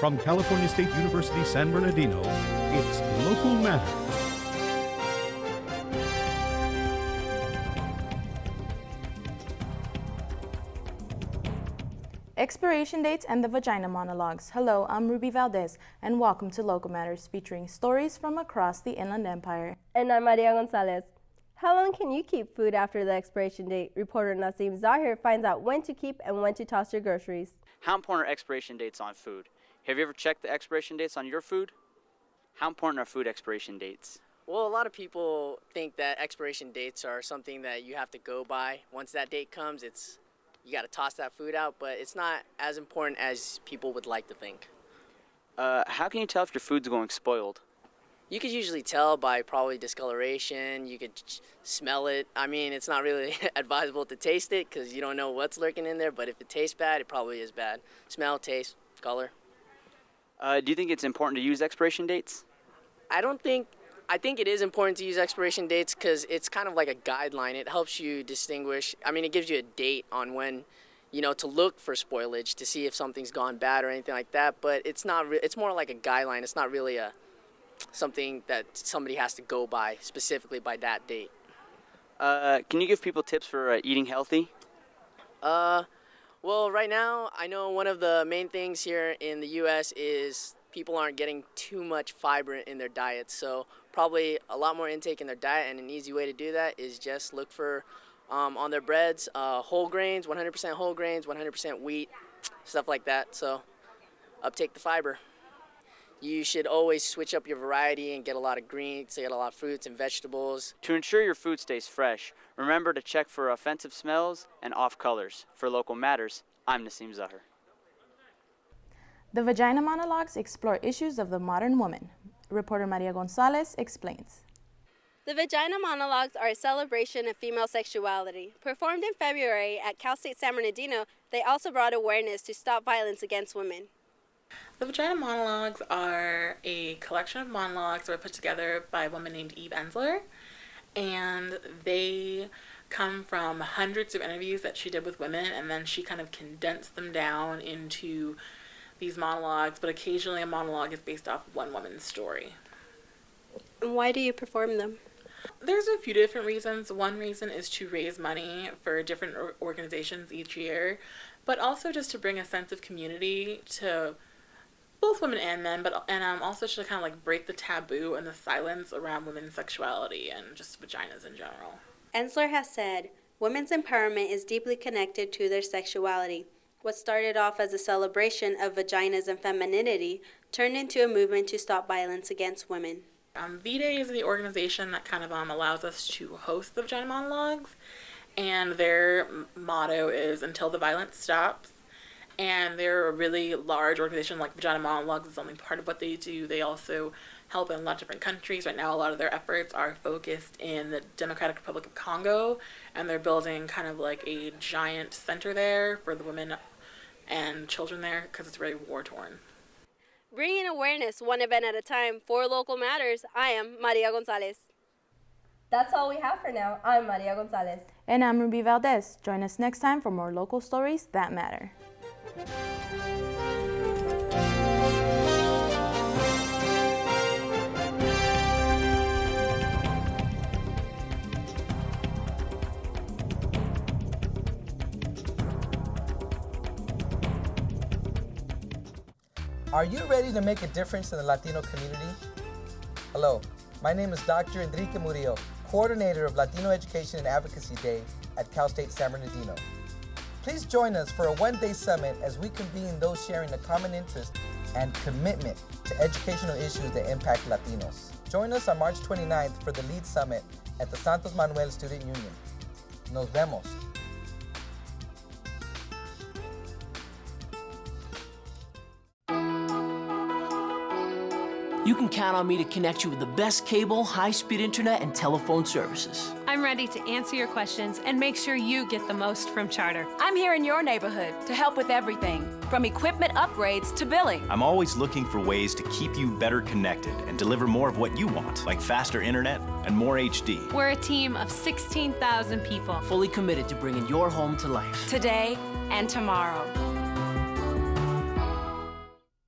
From California State University, San Bernardino, it's Local Matters. Expiration dates and the vagina monologues. Hello, I'm Ruby Valdez, and welcome to Local Matters, featuring stories from across the Inland Empire. And I'm Maria Gonzalez. How long can you keep food after the expiration date? Reporter Nasim Zaher finds out when to keep and when to toss your groceries. How important are expiration dates on food? Have you ever checked the expiration dates on your food? How important are food expiration dates? Well, a lot of people think that expiration dates are something that you have to go by. Once that date comes, you got to toss that food out, but it's not as important as people would like to think. How can you tell if your food's going spoiled? You could usually tell by probably discoloration. You could smell it. I mean, it's not really advisable to taste it because you don't know what's lurking in there, but if it tastes bad, it probably is bad. Smell, taste, color. Do you think it's important to use expiration dates? I think it is important to use expiration dates because it's kind of like a guideline. It helps you distinguish. I mean, it gives you a date on when, to look for spoilage to see if something's gone bad or anything like that. But it's not. It's more like a guideline. It's not really something that somebody has to go by specifically by that date. Can you give people tips for eating healthy? Well, right now, I know one of the main things here in the U.S. is people aren't getting too much fiber in their diets. So probably a lot more intake in their diet, and an easy way to do that is just look for on their breads, whole grains, 100% whole grains, 100% wheat, stuff like that. So uptake the fiber. You should always switch up your variety and get a lot of greens, get a lot of fruits and vegetables. To ensure your food stays fresh, remember to check for offensive smells and off colors. For Local Matters, I'm Nasim Zaher. The vagina monologues explore issues of the modern woman. Reporter Maria Gonzalez explains. The Vagina Monologues are a celebration of female sexuality. Performed in February at Cal State San Bernardino, they also brought awareness to stop violence against women. The Vagina Monologues are a collection of monologues that were put together by a woman named Eve Ensler, and they come from hundreds of interviews that she did with women, and then she kind of condensed them down into these monologues, but occasionally a monologue is based off one woman's story. And why do you perform them? There's a few different reasons. One reason is to raise money for different organizations each year, but also just to bring a sense of community to both women and men, and also to kind of like break the taboo and the silence around women's sexuality and just vaginas in general. Ensler has said, women's empowerment is deeply connected to their sexuality. What started off as a celebration of vaginas and femininity turned into a movement to stop violence against women. V-Day is the organization that kind of allows us to host the Vagina Monologues, and their motto is "Until the Violence Stops." And they're a really large organization. Like Vagina Monologues is only part of what they do. They also help in a lot of different countries. Right now, a lot of their efforts are focused in the Democratic Republic of Congo, and they're building kind of like a giant center there for the women and children there because it's very war-torn. Bringing awareness one event at a time for Local Matters, I am Maria Gonzalez. That's all we have for now. I'm Maria Gonzalez. And I'm Ruby Valdez. Join us next time for more local stories that matter. Are you ready to make a difference in the Latino community? Hello, my name is Dr. Enrique Murillo, coordinator of Latino Education and Advocacy Day at Cal State San Bernardino. Please join us for a one-day summit as we convene those sharing a common interest and commitment to educational issues that impact Latinos. Join us on March 29th for the LEAD Summit at the Santos Manuel Student Union. Nos vemos. You can count on me to connect you with the best cable, high-speed internet, and telephone services. I'm ready to answer your questions and make sure you get the most from Charter. I'm here in your neighborhood to help with everything, from equipment upgrades to billing. I'm always looking for ways to keep you better connected and deliver more of what you want, like faster internet and more HD. We're a team of 16,000 people. Fully committed to bringing your home to life. Today and tomorrow.